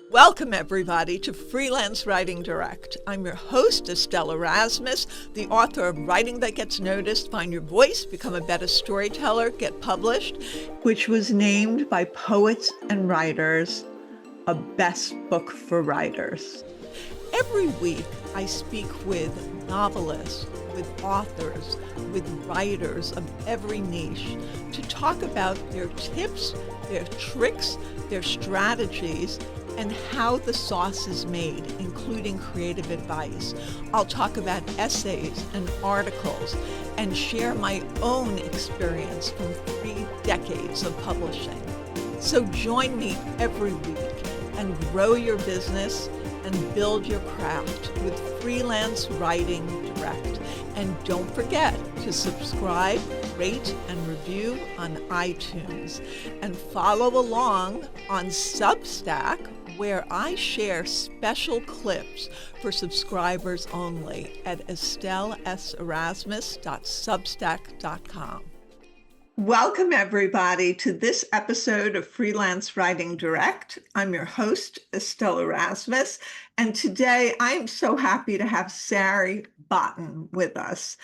Welcome, everybody, to Freelance Writing Direct. I'm your host, Estelle Erasmus, the author of Writing That Gets Noticed, Find Your Voice, Become a Better Storyteller, Get Published, which was named by Poets and Writers a best book for writers. Every week, I speak with novelists, with authors, with writers of every niche to talk about their tips, their tricks, their strategies, and how the sauce is made, including creative advice. I'll talk about essays and articles and share my own experience from 3 decades of publishing. So join me every week and grow your business and build your craft with Freelance Writing Direct. And don't forget to subscribe, rate, and review on iTunes. And follow along on Substack, where I share special clips for subscribers only at estelleserasmus.substack.com. Welcome, everybody, to this episode of Freelance Writing Direct. I'm your host, Estelle Erasmus, and today I am so happy to have Sari Botton with us.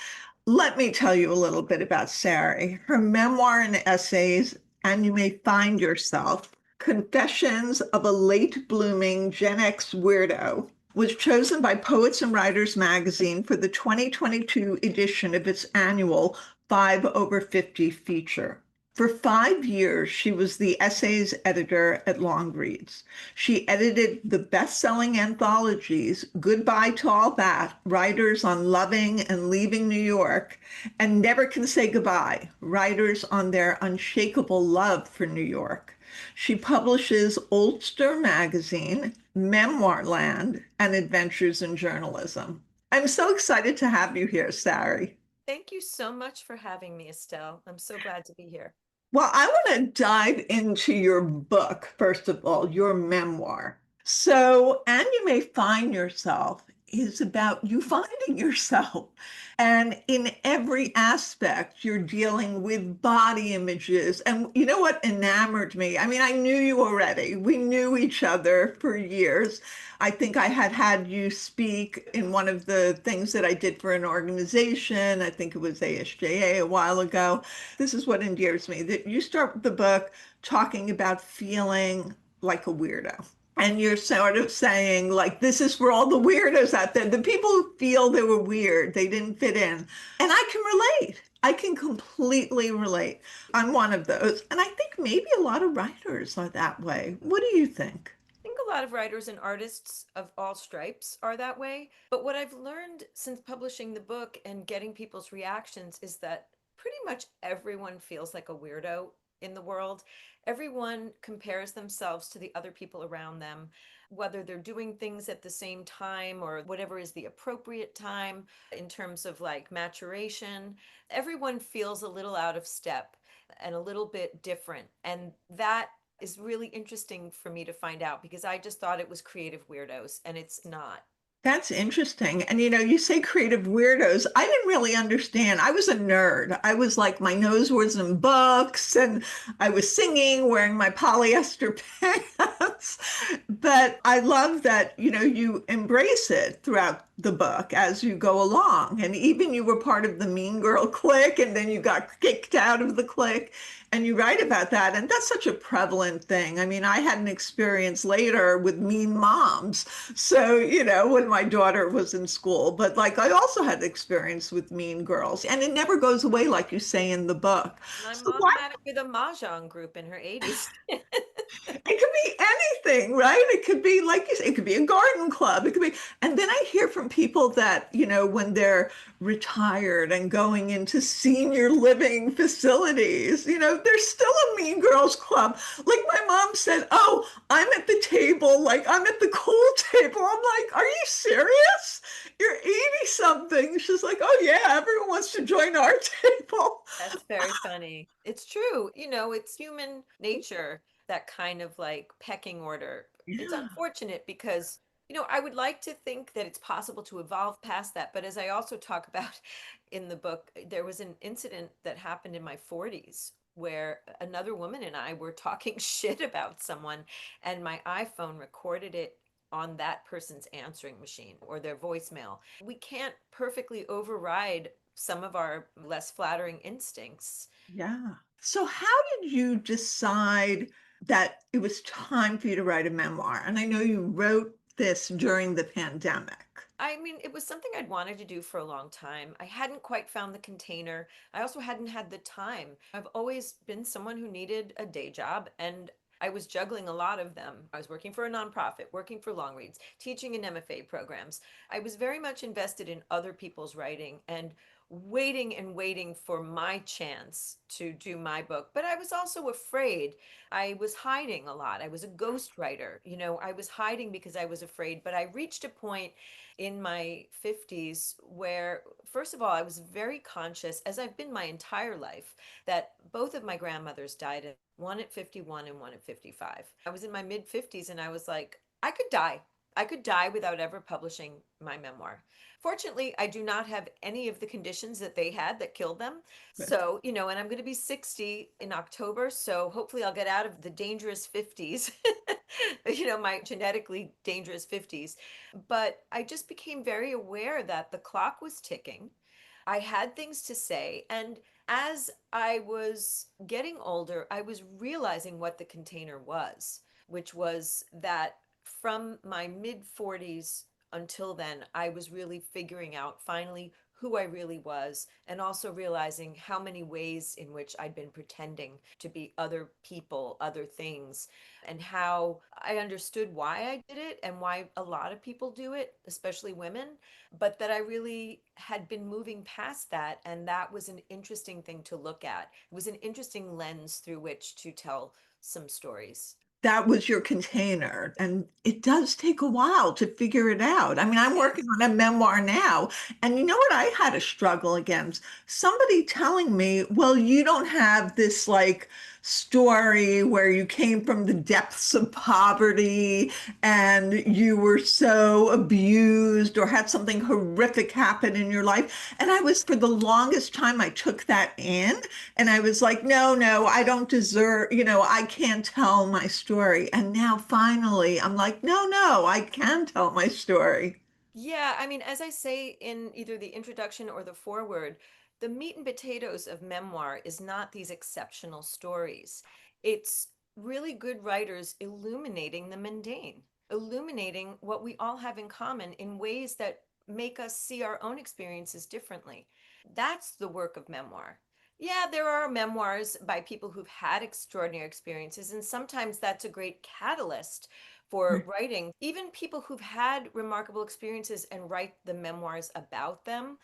Let me tell you a little bit about Sari. Her memoir and essays, And You May Find Yourself, Confessions of a Late-Blooming Gen-X Weirdo, was chosen by Poets and Writers Magazine for the 2022 edition of its annual 5 over 50 feature. For 5 years, she was the essays editor at Longreads. She edited the best-selling anthologies, Goodbye to All That, Writers on Loving and Leaving New York, and Never Can Say Goodbye, Writers on Their Unshakable Love for New York. She publishes Oldster Magazine, Memoir Land, and Adventures in Journalism. I'm so excited to have you here, Sari. Thank you so much for having me, Estelle. I'm so glad to be here. Well, I want to dive into your book, first of all, your memoir. So, And You May Find Yourself is about you finding yourself. And in every aspect, you're dealing with body images. And you know what enamored me? I mean, I knew you already. We knew each other for years. I think I had you speak in one of the things that I did for an organization. I think it was ASJA a while ago. This is what endears me, that you start the book talking about feeling like a weirdo. And you're sort of saying, like, this is for all the weirdos out there, the people who feel they were weird, they didn't fit in. And I can relate. I can completely relate. I'm one of those. And I think maybe a lot of writers are that way. What do you think? I think a lot of writers and artists of all stripes are that way. But what I've learned since publishing the book and getting people's reactions is that pretty much everyone feels like a weirdo in the world. Everyone compares themselves to the other people around them, whether they're doing things at the same time or whatever is the appropriate time in terms of like maturation. Everyone feels a little out of step and a little bit different. And that is really interesting for me to find out because I just thought it was creative weirdos and it's not. That's interesting. And you say creative weirdos. I didn't really understand. I was a nerd. I was like, my nose was in books and I was singing, wearing my polyester pants. But I love that, you embrace it throughout the book as you go along. And even you were part of the Mean Girl clique and then you got kicked out of the clique. And you write about that. And that's such a prevalent thing. I mean, I had an experience later with mean moms. So, when my daughter was in school, but like I also had experience with mean girls. And it never goes away, like you say in the book. My So mom why had it with a mahjong group in her 80s. it could be anything, right? It could be, like you say, it could be a garden club. It could be, and then I hear from people that, when they're retired and going into senior living facilities, there's still a Mean Girls Club. Like my mom said, oh, I'm at the table, like I'm at the cool table. I'm like, are you serious? You're 80 something. She's like, oh yeah, everyone wants to join our table. That's very funny. It's true. It's human nature, that kind of like pecking order. It's Yeah. unfortunate because, I would like to think that it's possible to evolve past that. But as I also talk about in the book, there was an incident that happened in my 40s where another woman and I were talking shit about someone, and my iPhone recorded it on that person's answering machine or their voicemail. We can't perfectly override some of our less flattering instincts. Yeah. So how did you decide that it was time for you to write a memoir? And I know you wrote this during the pandemic. I mean, it was something I'd wanted to do for a long time. I hadn't quite found the container. I also hadn't had the time. I've always been someone who needed a day job, and I was juggling a lot of them. I was working for a nonprofit, working for Longreads, teaching in MFA programs. I was very much invested in other people's writing and waiting and waiting for my chance to do my book. But I was also afraid. I was hiding a lot. I was a ghostwriter. I was hiding because I was afraid. But I reached a point in my 50s where, first of all, I was very conscious, as I've been my entire life, that both of my grandmothers died, one at 51 and one at 55. I was in my mid 50s and I was like, I could die. I could die without ever publishing my memoir. Fortunately, I do not have any of the conditions that they had that killed them. So, and I'm going to be 60 in October. So hopefully I'll get out of the dangerous 50s, my genetically dangerous 50s. But I just became very aware that the clock was ticking. I had things to say. And as I was getting older, I was realizing what the container was, which was that from my mid 40s until then, I was really figuring out finally who I really was, and also realizing how many ways in which I'd been pretending to be other people, other things, and how I understood why I did it and why a lot of people do it, especially women, but that I really had been moving past that. And that was an interesting thing to look at. It was an interesting lens through which to tell some stories. That was your container. And it does take a while to figure it out. I mean, I'm working Yes. on a memoir now. And you know what I had a struggle against? Somebody telling me, well, you don't have this like story where you came from the depths of poverty and you were so abused or had something horrific happen in your life. And I was, for the longest time, I took that in. And I was like, no, no, I don't deserve, I can't tell my story. And now finally, I'm like, no, no, I can tell my story. Yeah, I mean, as I say in either the introduction or the foreword, the meat and potatoes of memoir is not these exceptional stories. It's really good writers illuminating the mundane, illuminating what we all have in common in ways that make us see our own experiences differently. That's the work of memoir. Yeah, there are memoirs by people who've had extraordinary experiences, and sometimes that's a great catalyst for writing. Even people who've had remarkable experiences and write the memoirs about them,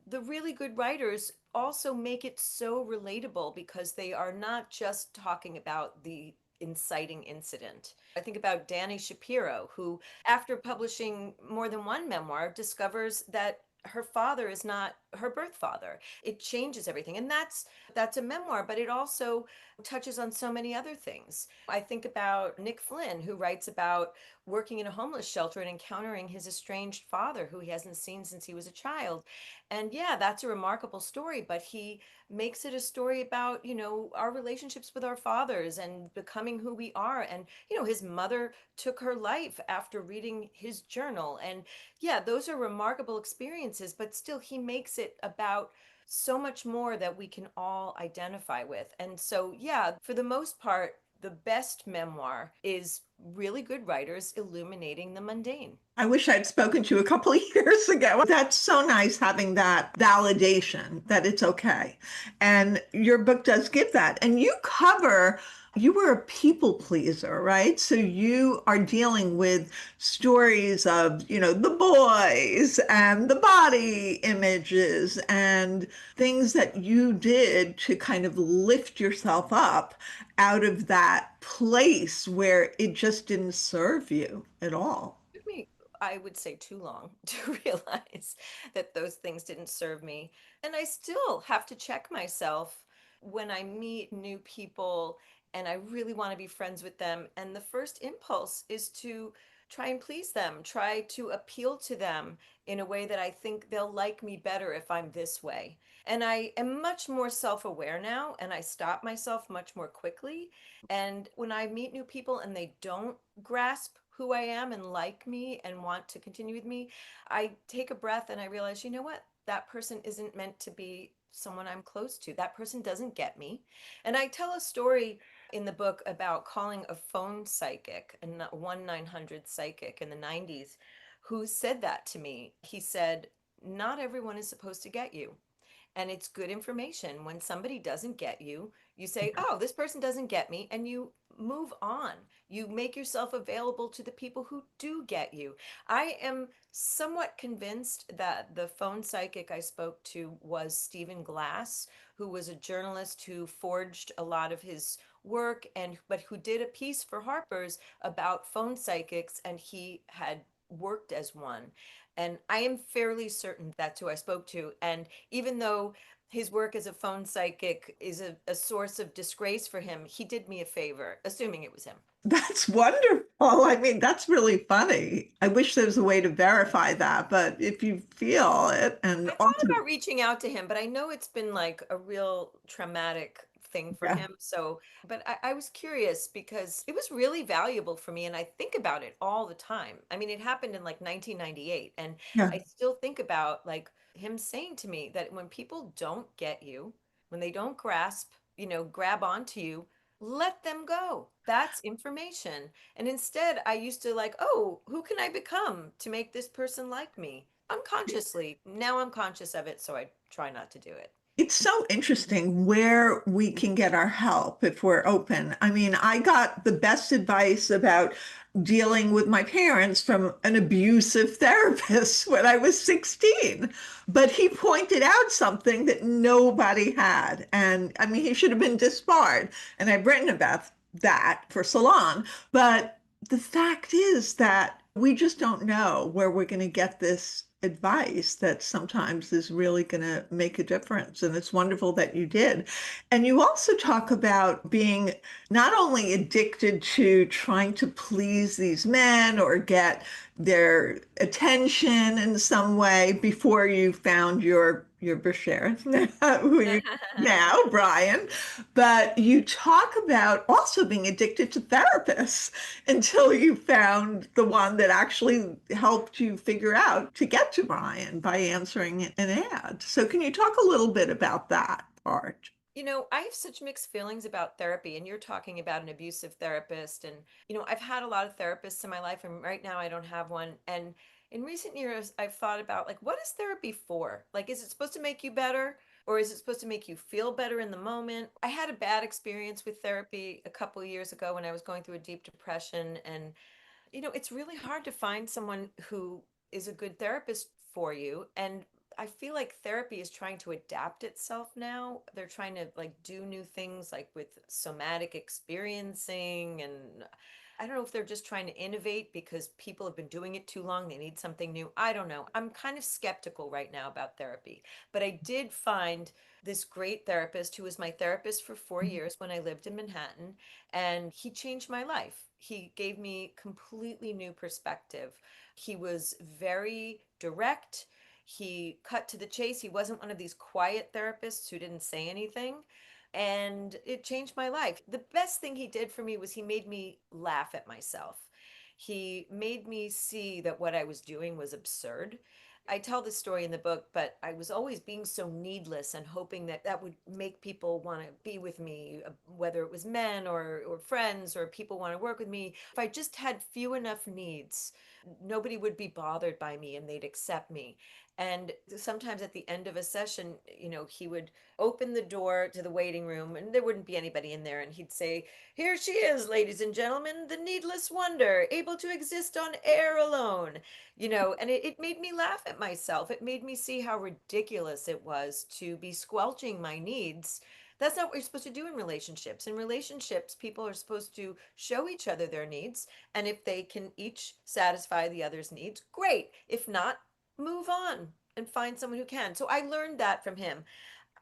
the really good writers also make it so relatable because they are not just talking about the inciting incident. I think about Danny Shapiro, who, after publishing more than one memoir, discovers that her father is not her birth father. It changes everything. And that's a memoir, but it also touches on so many other things. I think about Nick Flynn, who writes about working in a homeless shelter and encountering his estranged father, who he hasn't seen since he was a child. And yeah, that's a remarkable story, but he makes it a story about, our relationships with our fathers and becoming who we are. And, his mother took her life after reading his journal. And yeah, those are remarkable experiences, but still, he makes it about so much more that we can all identify with. And so, yeah, for the most part, the best memoir is really good writers illuminating the mundane. I wish I'd spoken to you a couple of years ago. That's so nice having that validation that it's okay. And your book does give that. And you were a people pleaser, right? So you are dealing with stories of, the boys and the body images and things that you did to kind of lift yourself up out of that place where it just didn't serve you at all. Took me, I would say, too long to realize that those things didn't serve me. And I still have to check myself when I meet new people and I really want to be friends with them. And the first impulse is to try and please them, try to appeal to them in a way that I think they'll like me better if I'm this way. And I am much more self-aware now, and I stop myself much more quickly. And when I meet new people and they don't grasp who I am and like me and want to continue with me, I take a breath and I realize, you know what? That person isn't meant to be someone I'm close to. That person doesn't get me. And I tell a story in the book about calling a phone psychic, a 1-900 psychic in the 90s, who said that to me. He said, not everyone is supposed to get you. And it's good information. When somebody doesn't get you, you say, oh, this person doesn't get me, and you move on. You make yourself available to the people who do get you. I am somewhat convinced that the phone psychic I spoke to was Stephen Glass, who was a journalist who forged a lot of his work and but who did a piece for Harper's about phone psychics, and he had worked as one. And I am fairly certain that's who I spoke to. And even though his work as a phone psychic is a source of disgrace for him, he did me a favor, assuming it was him. That's wonderful. I mean, that's really funny. I wish there was a way to verify that, but if you feel it, and I thought also, about reaching out to him, but I know it's been like a real traumatic thing for yeah, him. So, but I was curious because it was really valuable for me. And I think about it all the time. I mean, it happened in like 1998. And yeah. I still think about like him saying to me that when people don't get you, when they don't grasp, grab onto you, let them go. That's information. And instead, I used to like, oh, who can I become to make this person like me? Unconsciously. Now I'm conscious of it, so I try not to do it. It's so interesting where we can get our help if we're open. I mean, I got the best advice about dealing with my parents from an abusive therapist when I was 16. But he pointed out something that nobody had. And I mean, he should have been disbarred. And I've written about that for Salon. But the fact is that we just don't know where we're going to get this advice that sometimes is really going to make a difference. And it's wonderful that you did. And you also talk about being not only addicted to trying to please these men or get their attention in some way before you found your Bashir, who you now, Brian, but you talk about also being addicted to therapists until you found the one that actually helped you figure out to get to Brian by answering an ad. So can you talk a little bit about that part? I have such mixed feelings about therapy, and you're talking about an abusive therapist. And, I've had a lot of therapists in my life, and right now I don't have one. And in recent years, I've thought about like, what is therapy for? Like, is it supposed to make you better? Or is it supposed to make you feel better in the moment? I had a bad experience with therapy a couple of years ago when I was going through a deep depression. And, it's really hard to find someone who is a good therapist for you. And I feel like therapy is trying to adapt itself now. They're trying to like do new things like with somatic experiencing, and I don't know if they're just trying to innovate because people have been doing it too long. They need something new. I don't know. I'm kind of skeptical right now about therapy. But I did find this great therapist who was my therapist for 4 years when I lived in Manhattan, and he changed my life. He gave me completely new perspective. He was very direct. He cut to the chase. He wasn't one of these quiet therapists who didn't say anything. And it changed my life. The best thing he did for me was he made me laugh at myself. He made me see that what I was doing was absurd. I tell this story in the book, but I was always being so needless and hoping that that would make people want to be with me, whether it was men or friends or people want to work with me. If I just had few enough needs, nobody would be bothered by me and they'd accept me. And sometimes at the end of a session, he would open the door to the waiting room and there wouldn't be anybody in there. And he'd say, here she is, ladies and gentlemen, the needless wonder, able to exist on air alone. And it made me laugh at myself. It made me see how ridiculous it was to be squelching my needs. That's not what you're supposed to do in relationships. In relationships, people are supposed to show each other their needs. And if they can each satisfy the other's needs, great. If not, move on and find someone who can. So I learned that from him.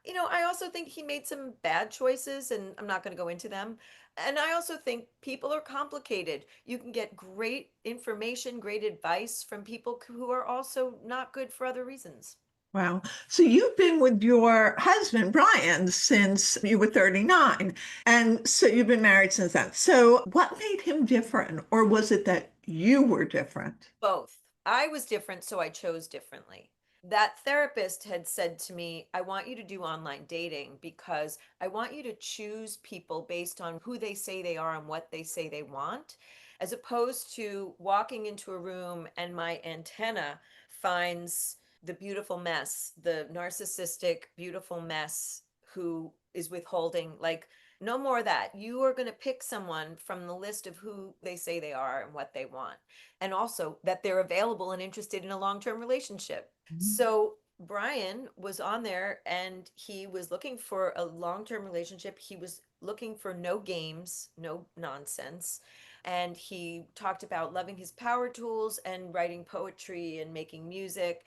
I also think he made some bad choices, and I'm not going to go into them. And I also think people are complicated. You can get great information, great advice from people who are also not good for other reasons. Wow. So you've been with your husband, Brian, since you were 39. And so you've been married since then. So what made him different? Or was it that you were different? Both. I was different, so I chose differently. That therapist had said to me, I want you to do online dating because I want you to choose people based on who they say they are and what they say they want, as opposed to walking into a room and my antenna finds the beautiful mess, the narcissistic, beautiful mess who is withholding. Like, no more of that. You are going to pick someone from the list of who they say they are and what they want, and also that they're available and interested in a long-term relationship. So Brian was on there and he was looking for a long-term relationship. He was looking for no games, no nonsense. And he talked about loving his power tools and writing poetry and making music.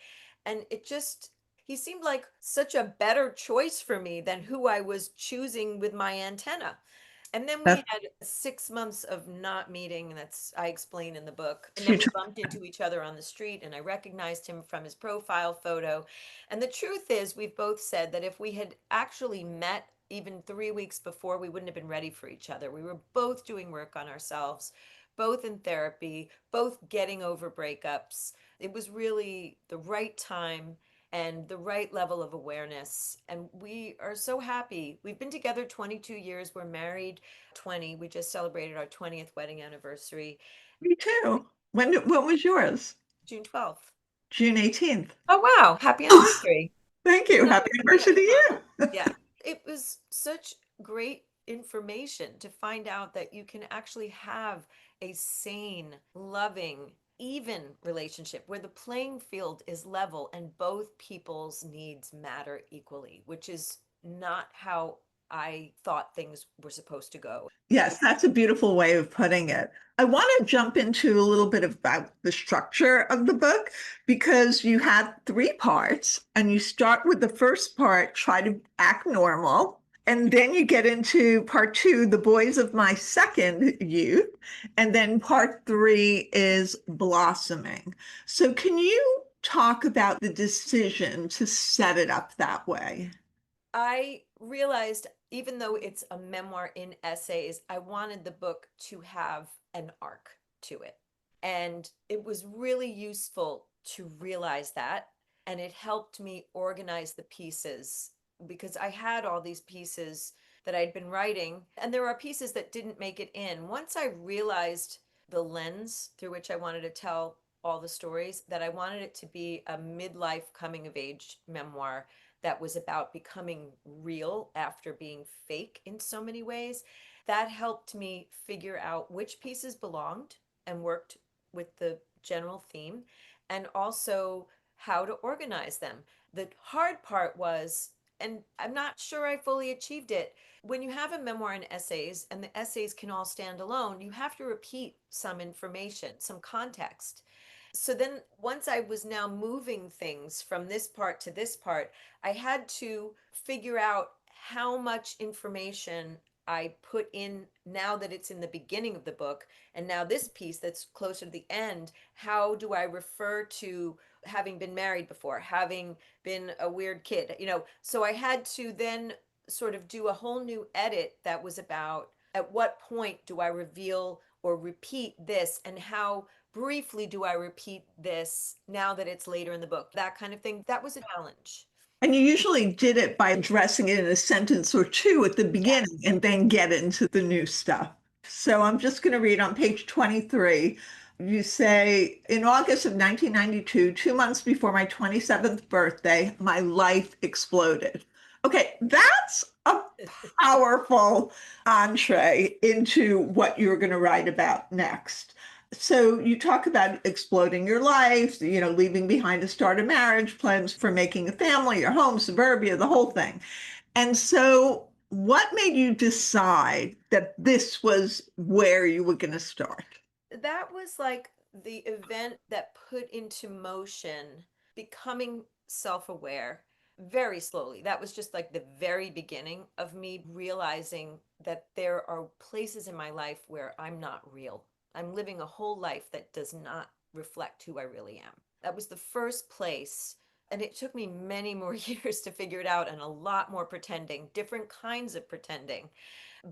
And he seemed like such a better choice for me than who I was choosing with my antenna. And then we That's had 6 months of not meeting, and that's I explain in the book. And then we huge. bumped into each other on the street, and I recognized him from his profile photo. And the truth is, we've both said that if we had actually met even 3 weeks before, we wouldn't have been ready for each other. We were both doing work on ourselves, both in therapy, both getting over breakups. It was really the right time and the right level of awareness. And we are so happy. We've been together 22 years. We're married 20. We just celebrated our 20th wedding anniversary, Me too. When was yours? June 12th. June 18th. Oh, wow. Happy anniversary. Thank It's you. not Happy even been anniversary to 2 months. you. Yeah. It was such great information to find out that you can actually have a sane, loving, even relationship where the playing field is level and both people's needs matter equally, which is not how I thought things were supposed to go. Yes, that's a beautiful way of putting it. I want to jump into a little bit about the structure of the book because you have three parts, and you start with the first part, try to act normal. And then you get into part two, the boys of my second youth. And then part three is blossoming. So, can you talk about the decision to set it up that way? I realized, even though it's a memoir in essays, I wanted the book to have an arc to it. And it was really useful to realize that. And it helped me organize the pieces because I had all these pieces that I'd been writing, and there are pieces that didn't make it in. Once I realized the lens through which I wanted to tell all the stories, that I wanted it to be a midlife coming of age memoir that was about becoming real after being fake in so many ways. That helped me figure out which pieces belonged and worked with the general theme, and also how to organize them. The hard part was, and I'm not sure I fully achieved it, when you have a memoir and essays, and the essays can all stand alone, you have to repeat some information, some context. So then once I was now moving things from this part to this part, I had to figure out how much information I put in now that it's in the beginning of the book. And now this piece that's closer to the end, how do I refer to having been married before, having been a weird kid? So I had to then sort of do a whole new edit that was about at what point do I reveal or repeat this, and how briefly do I repeat this now that it's later in the book? That kind of thing. That was a challenge. And you usually did it by addressing it in a sentence or two at the Yeah. beginning and then get into the new stuff. So I'm just going to read on page 23. You say, in August of 1992, 2 months before my 27th birthday, my life exploded. Okay, that's a powerful entree into what you're going to write about next. So you talk about exploding your life, leaving behind to start a marriage, plans for making a family, your home, suburbia, the whole thing. And so what made you decide that this was where you were going to start? That was like the event that put into motion becoming self aware, very slowly. That was just like the very beginning of me realizing that there are places in my life where I'm not real. I'm living a whole life that does not reflect who I really am. That was the first place. And it took me many more years to figure it out, and a lot more pretending, different kinds of pretending.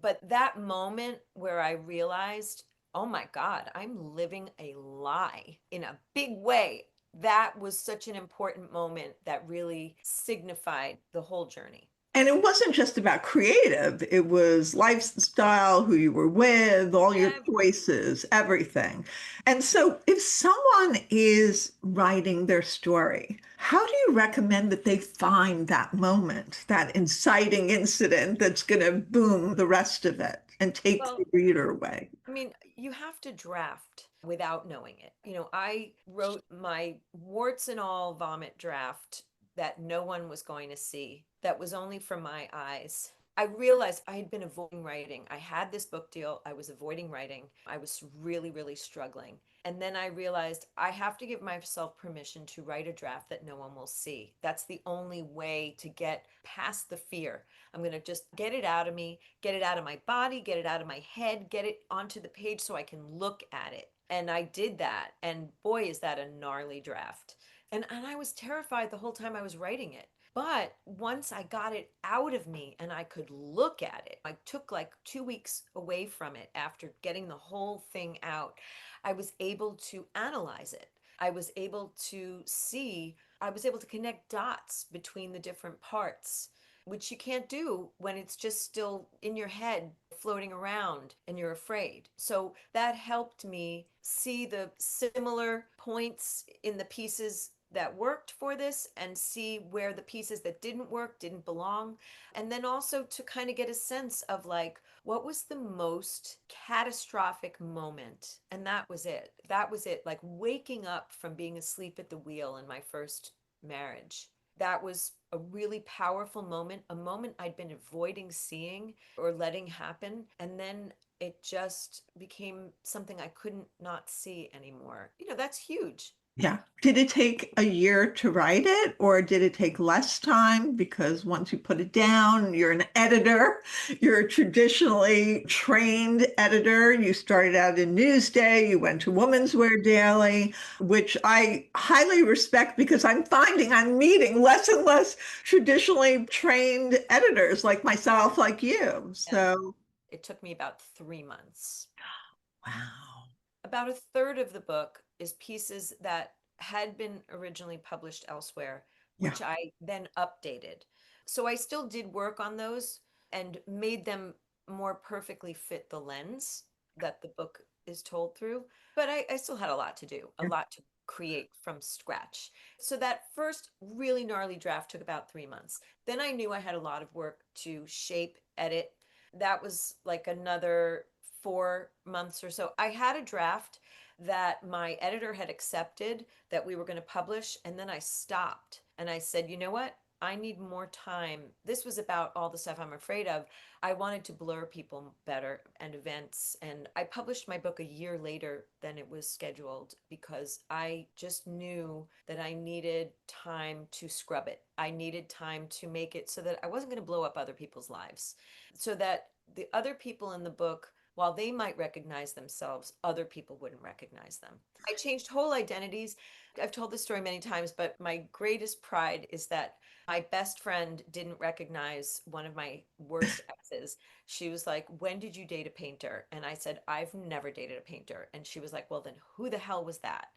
But that moment where I realized, oh my God, I'm living a lie in a big way, that was such an important moment that really signified the whole journey. And it wasn't just about creative, it was lifestyle, who you were with, all your choices, everything. And so, if someone is writing their story, how do you recommend that they find that moment, that inciting incident that's going to boom the rest of it and take the Well, reader away? I mean, you have to draft without knowing it. I wrote my warts and all vomit draft that no one was going to see, that was only for my eyes. I realized I had been avoiding writing. I had this book deal. I was avoiding writing. I was really, really struggling. And then I realized I have to give myself permission to write a draft that no one will see. That's the only way to get past the fear. I'm going to just get it out of me, get it out of my body, get it out of my head, get it onto the page so I can look at it. And I did that. And boy, is that a gnarly draft. And I was terrified the whole time I was writing it. But once I got it out of me and I could look at it, I took like 2 weeks away from it after getting the whole thing out. I was able to analyze it. I was able to see, I was able to connect dots between the different parts, which you can't do when it's just still in your head floating around and you're afraid. So that helped me see the similar points in the pieces that worked for this and see where the pieces that didn't work didn't belong. And then also to kind of get a sense of like, what was the most catastrophic moment? And that was it. That was it. Like waking up from being asleep at the wheel in my first marriage. That was a really powerful moment, a moment I'd been avoiding seeing or letting happen. And then it just became something I couldn't not see anymore. That's huge. Yeah. Did it take a year to write it, or did it take less time? Because once you put it down, you're an editor, you're a traditionally trained editor. You started out in Newsday, you went to Women's Wear Daily, which I highly respect because I'm finding I'm meeting less and less traditionally trained editors like myself, like you. Yeah. So, It took me about 3 months. wow. About a third of the book is pieces that had been originally published elsewhere, Yeah. which I then updated. So I still did work on those and made them more perfectly fit the lens that the book is told through. But I still had a lot to do, a lot to create from scratch. So that first really gnarly draft took about 3 months. Then I knew I had a lot of work to shape, edit. That was like another 4 months or so. I had a draft that my editor had accepted that we were going to publish, and then I stopped and I said, you know what? I need more time. This was about all the stuff I'm afraid of. I wanted to blur people better and events. And I published my book a year later than it was scheduled because I just knew that I needed time to scrub it. I needed time to make it so that I wasn't going to blow up other people's lives, so that the other people in the book, while they might recognize themselves, other people wouldn't recognize them. I changed whole identities. I've told this story many times, but my greatest pride is that my best friend didn't recognize one of my worst exes. She was like, when did you date a painter? And I said, I've never dated a painter. And she was like, well, then who the hell was that?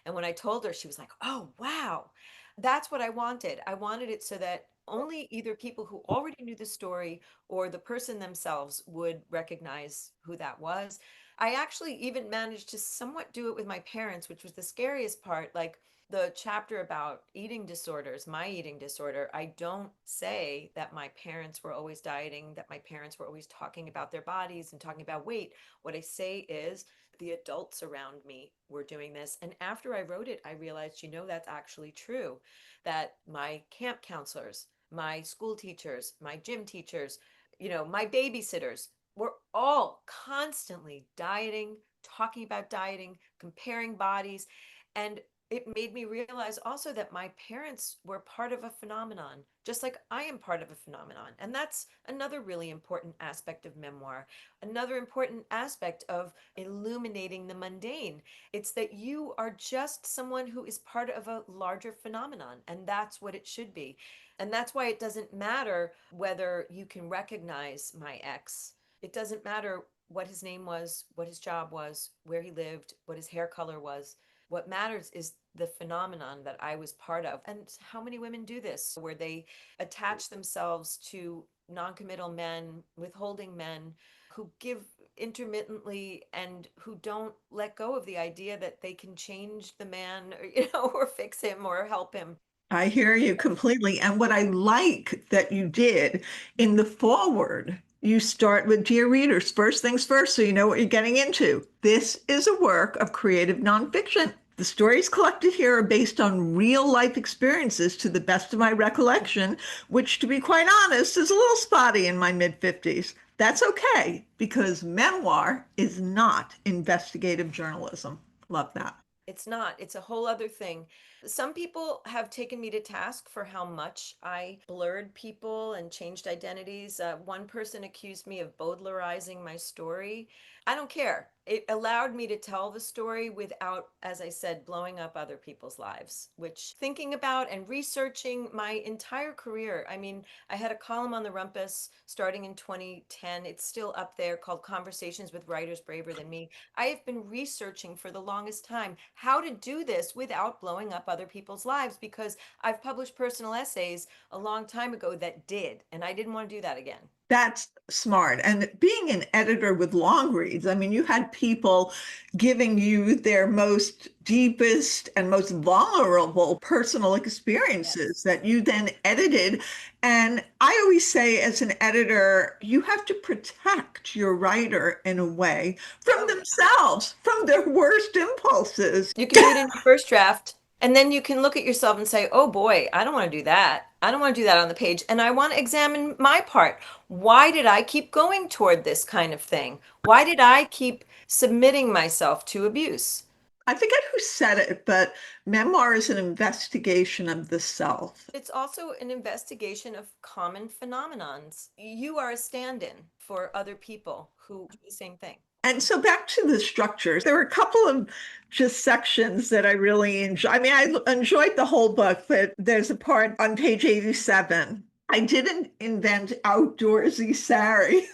And when I told her, she was like, oh, wow. That's what I wanted. I wanted it so that only either people who already knew the story or the person themselves would recognize who that was. I actually even managed to somewhat do it with my parents, which was the scariest part. Like the chapter about eating disorders, my eating disorder, I don't say that my parents were always dieting, that my parents were always talking about their bodies and talking about weight. What I say is the adults around me were doing this. And after I wrote it, I realized, that's actually true, that my camp counselors, my school teachers, my gym teachers, my babysitters were all constantly dieting, talking about dieting, comparing bodies. And it made me realize also that my parents were part of a phenomenon, just like I am part of a phenomenon. And that's another really important aspect of memoir, another important aspect of illuminating the mundane. It's that you are just someone who is part of a larger phenomenon, and that's what it should be. And that's why it doesn't matter whether you can recognize my ex. It doesn't matter what his name was, what his job was, where he lived, what his hair color was. What matters is the phenomenon that I was part of. And how many women do this, where they attach themselves to non-committal men, withholding men who give intermittently and who don't let go of the idea that they can change the man, or, or fix him or help him. I hear you completely. And what I like that you did in the foreword, you start with dear readers, first things first, so you know what you're getting into. This is a work of creative nonfiction. The stories collected here are based on real life experiences to the best of my recollection, which, to be quite honest, is a little spotty in my mid 50s. That's okay, because memoir is not investigative journalism. Love that. It's not. It's a whole other thing. Some people have taken me to task for how much I blurred people and changed identities. One person accused me of Baudelairizing my story. I don't care. It allowed me to tell the story without, as I said, blowing up other people's lives, which thinking about and researching my entire career. I mean, I had a column on the Rumpus starting in 2010. It's still up there, called Conversations with Writers Braver Than Me. I have been researching for the longest time how to do this without blowing up other people's lives, because I've published personal essays a long time ago that did, and I didn't want to do that again. That's smart. And being an editor with Longreads, I mean, you had people giving you their most deepest and most vulnerable personal experiences Yes. that you then edited. And I always say, as an editor, you have to protect your writer in a way from Oh, themselves, from their worst impulses. you can do it in your first draft, and then you can look at yourself and say, oh boy, I don't want to do that. I don't want to do that on the page. And I want to examine my part. Why did I keep going toward this kind of thing? Why did I keep submitting myself to abuse? I forget who said it, but memoir is an investigation of the self. It's also an investigation of common phenomenons. You are a stand-in for other people who do the same thing. And so back to the structures, there were a couple of just sections that I really enjoy. I mean, I enjoyed the whole book, but there's a part on page 87. I didn't invent outdoorsy Sari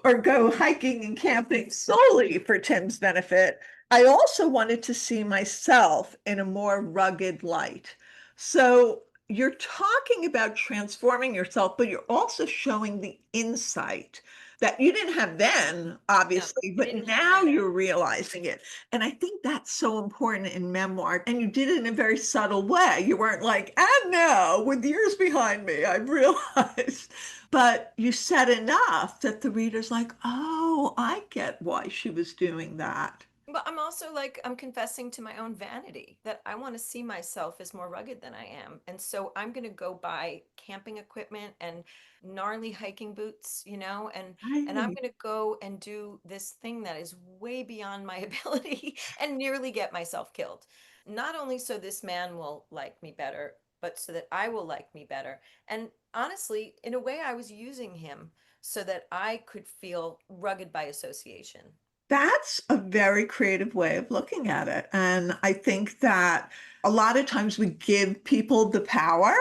or go hiking and camping solely for Tim's benefit. I also wanted to see myself in a more rugged light. So you're talking about transforming yourself, but you're also showing the insight that you didn't have then, No, obviously, I but didn't have now that. you're realizing it. And I think that's so important in memoir. And you did it in a very subtle way. You weren't like, and now, with years behind me, I've realized. But you said enough that the reader's like, oh, I get why she was doing that. But I'm also like, I'm confessing to my own vanity that I want to see myself as more rugged than I am. And so I'm going to go buy camping equipment and gnarly hiking boots, and I'm Right. going to go and do this thing that is way beyond my ability and nearly get myself killed. Not only so this man will like me better, but so that I will like me better. And honestly, in a way, I was using him so that I could feel rugged by association. That's a very creative way of looking at it. And I think that a lot of times we give people the power,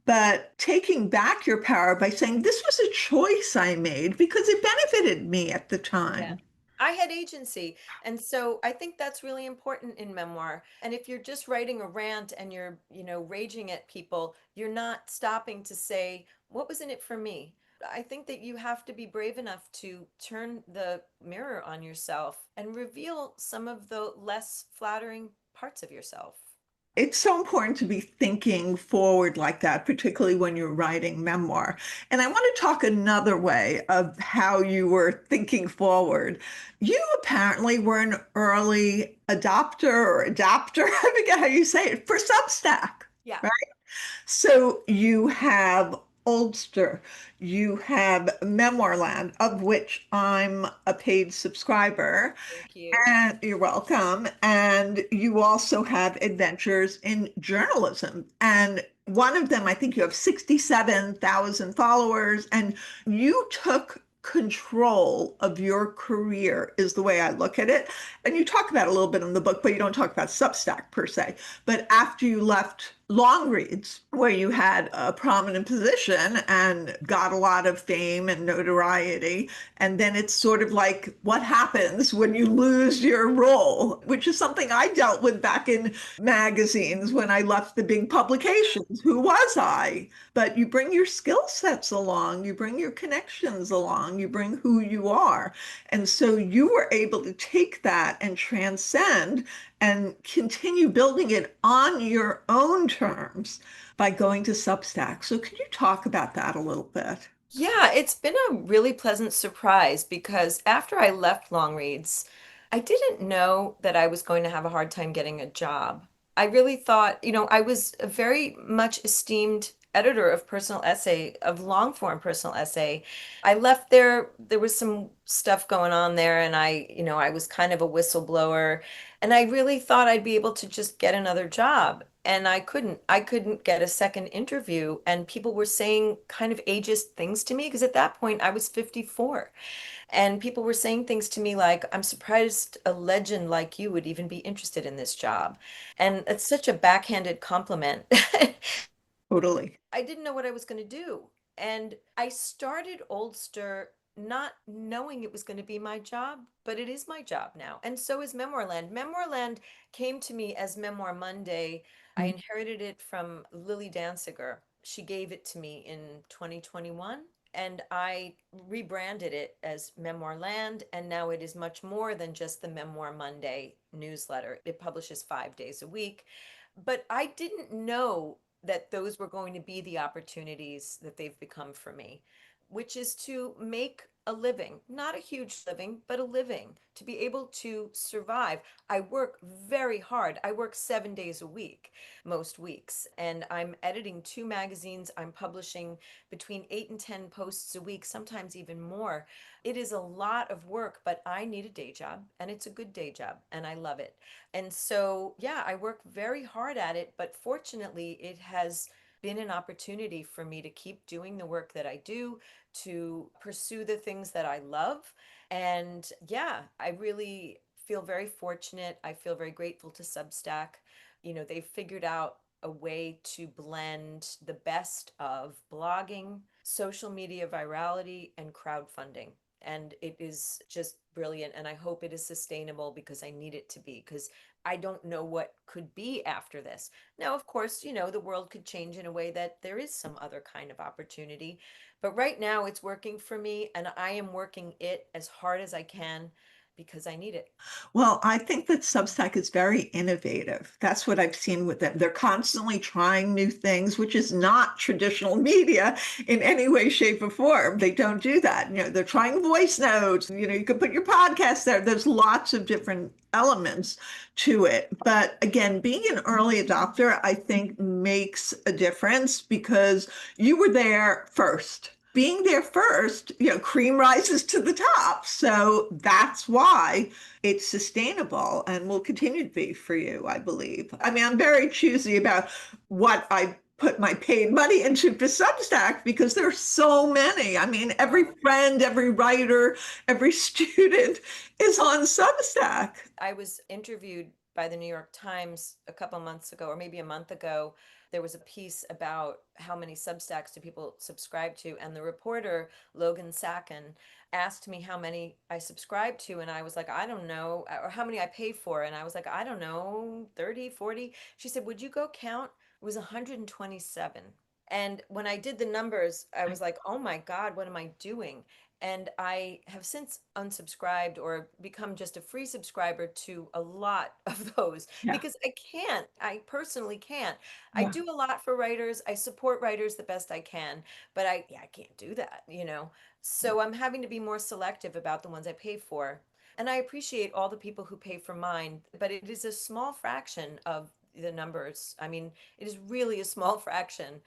but taking back your power by saying, this was a choice I made because it benefited me at the Yeah. time. I had agency. And so I think that's really important in memoir. And if you're just writing a rant and you're, raging at people, you're not stopping to say, what was in it for me? I think that you have to be brave enough to turn the mirror on yourself and reveal some of the less flattering parts of yourself. It's so important to be thinking forward like that, particularly when you're writing memoir. And I want to talk another way of how you were thinking forward. You apparently were an early adopter or adapter, I forget how you say it, for Substack, Yeah. right? So you have Oldster, you have Memoir Land, of which I'm a paid subscriber. Thank you. And you're welcome. And you also have adventures in journalism. And one of them, I think you have 67,000 followers, and you took control of your career, is the way I look at it. And you talk about it a little bit in the book, but you don't talk about Substack per se. But after you left Longreads, where you had a prominent position and got a lot of fame and notoriety, and then it's sort of like what happens when you lose your role, which is something I dealt with back in magazines when I left the big publications. Who was I? But you bring your skill sets along, you bring your connections along, you bring who you are. And so you were able to take that and transcend and continue building it on your own terms by going to Substack. So can you talk about that a little bit? Yeah, it's been a really pleasant surprise because after I left Longreads, I didn't know that I was going to have a hard time getting a job. I really thought, I was a very much esteemed editor of personal essay, of long form personal essay. I left there, there was some stuff going on there, and I was kind of a whistleblower, and I really thought I'd be able to just get another job. And I couldn't. I couldn't get a second interview, and people were saying kind of ageist things to me because at that point I was 54. And people were saying things to me like, I'm surprised a legend like you would even be interested in this job. And it's such a backhanded compliment. Totally. I didn't know what I was going to do. And I started Oldster not knowing it was going to be my job, but it is my job now. And so is Memoir Land. Memoir Land came to me as Memoir Monday. I inherited it from Lily Danziger. She gave it to me in 2021, and I rebranded it as Memoir Land. And now it is much more than just the Memoir Monday newsletter. It publishes 5 days a week. But I didn't know that those were going to be the opportunities that they've become for me, which is to make a living, not a huge living, but a living, to be able to survive. I work very hard. I work 7 days a week, most weeks, and I'm editing 2 magazines. I'm publishing between 8 and 10 posts a week, sometimes even more. It is a lot of work, but I need a day job, and it's a good day job, and I love it. And so, yeah, I work very hard at it, but fortunately, it has been an opportunity for me to keep doing the work that I do, to pursue the things that I love. And yeah, I really feel very fortunate. I feel very grateful to Substack. They've figured out a way to blend the best of blogging, social media virality, and crowdfunding. And it is just brilliant. And I hope it is sustainable because I need it to be, because I don't know what could be after this. Now, of course, the world could change in a way that there is some other kind of opportunity. But right now, it's working for me, and I am working it as hard as I can because I need it. Well, I think that Substack is very innovative. That's what I've seen with them. They're constantly trying new things, which is not traditional media in any way, shape, or form. They don't do that. They're trying voice notes. You can put your podcast there. There's lots of different elements to it. But again, being an early adopter, I think makes a difference because you were there first. Being there first, cream rises to the top. So that's why it's sustainable and will continue to be for you, I believe. I mean, I'm very choosy about what I put my paid money into for Substack because there's so many. I mean, every friend, every writer, every student is on Substack. I was interviewed by the New York Times a couple months ago, or maybe a month ago. There was a piece about how many Substacks do people subscribe to, and the reporter, Logan Sacken, asked me how many I subscribe to, and I was like, I don't know, or how many I pay for, and I was like, I don't know, 30, 40. She said, would you go count? It was 127. And when I did the numbers, I was like, oh my God, what am I doing? And I have since unsubscribed or become just a free subscriber to a lot of those Yeah. because I personally can't. I Yeah. do a lot for writers. I support writers the best I can, but yeah, I can't do that. So I'm having to be more selective about the ones I pay for. And I appreciate all the people who pay for mine, but it is a small fraction of the numbers. I mean, it is really a small fraction.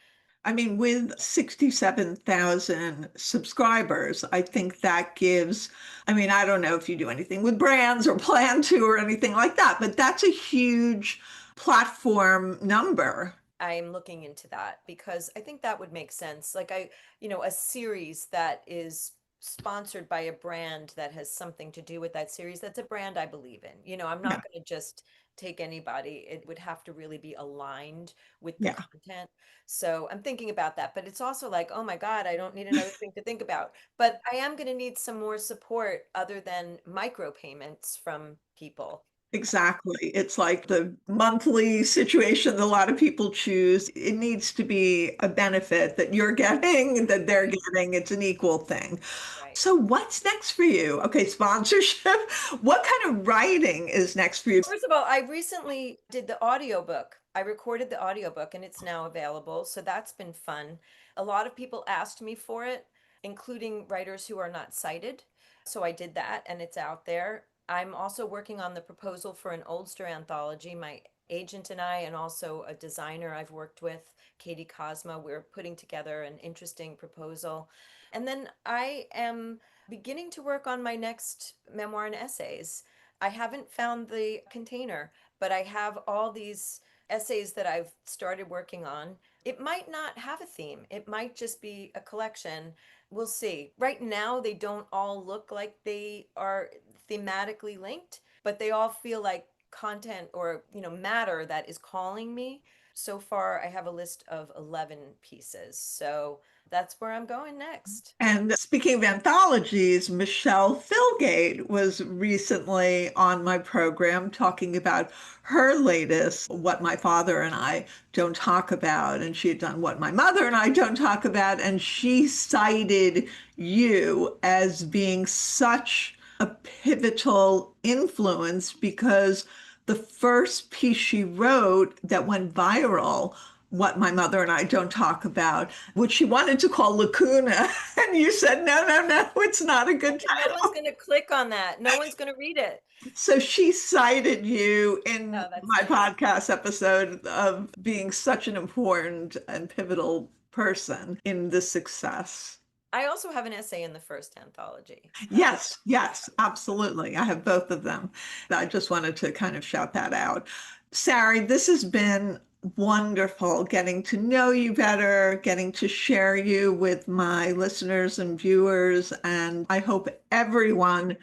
I mean, with 67,000 subscribers, I think that gives, I mean, I don't know if you do anything with brands or plan to or anything like that, but that's a huge platform number. I'm looking into that because I think that would make sense. Like a series that is sponsored by a brand that has something to do with that series, that's a brand I believe in. I'm Yeah, not going to just take anybody. It would have to really be aligned with the yeah, content. So I'm thinking about that, but it's also like, oh my God, I don't need another thing to think about. But I am going to need some more support other than micropayments from people. exactly. It's like the monthly situation that a lot of people choose. It needs to be a benefit that you're getting, that they're Right, getting. It's an equal thing. right. So what's next for you? Okay, sponsorship. What kind of writing is next for you? First of all, I recently did the audiobook. I recorded the audiobook and it's now available. So that's been fun. A lot of people asked me for it, including writers who are not cited. So I did that and it's out there. I'm also working on the proposal for an Oldster anthology. My agent and I, and also a designer I've worked with, Katie Cosma, we're putting together an interesting proposal. And then I am beginning to work on my next memoir and essays. I haven't found the container, but I have all these essays that I've started working on. It might not have a theme, it might just be a collection. We'll see. Right now, they don't all look like they are thematically linked, but they all feel like content or matter that is calling me. So far, I have a list of 11 pieces. So that's where I'm going next. And speaking of anthologies, Michelle Philgate was recently on my program talking about her latest, What My Father and I Don't Talk About. And she had done What My Mother and I Don't Talk About. And she cited you as being such a pivotal influence because the first piece she wrote that went viral, What My Mother and I Don't Talk About, which she wanted to call Lacuna. And you said, no, no, no, it's not a good No one's title. going to click on that. No one's going to read it. So she cited you in Oh, that's my nice. podcast episode of being such an important and pivotal person in the success. I also have an essay in the first anthology. Yes, yes, absolutely. I have both of them. I just wanted to kind of shout that out. Sari, this has been wonderful getting to know you better, getting to share you with my listeners and viewers. And I hope everyone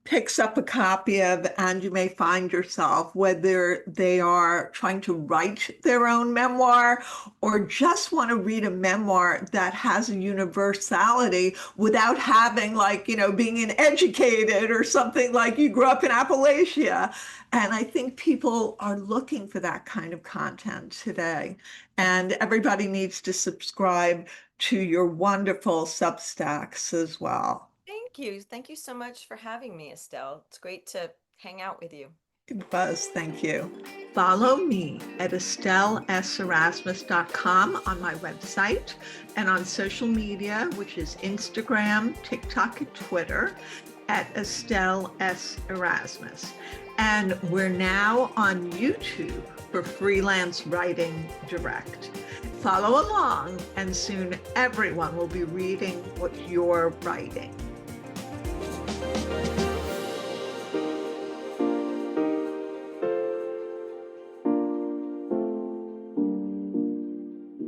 picks up a copy of And You May Find Yourself, whether they are trying to write their own memoir or just want to read a memoir that has a universality without having, like, being an educated or something like you grew up in Appalachia. And I think people are looking for that kind of content today. And everybody needs to subscribe to your wonderful Substacks as well. Thank you. Thank you so much for having me, Estelle. It's great to hang out with you. It was, thank you. Follow me at EstelleSErasmus.com on my website and on social media, which is Instagram, TikTok, and Twitter at Estelle S. Erasmus. And we're now on YouTube for Freelance Writing Direct. Follow along, and soon everyone will be reading what you're writing.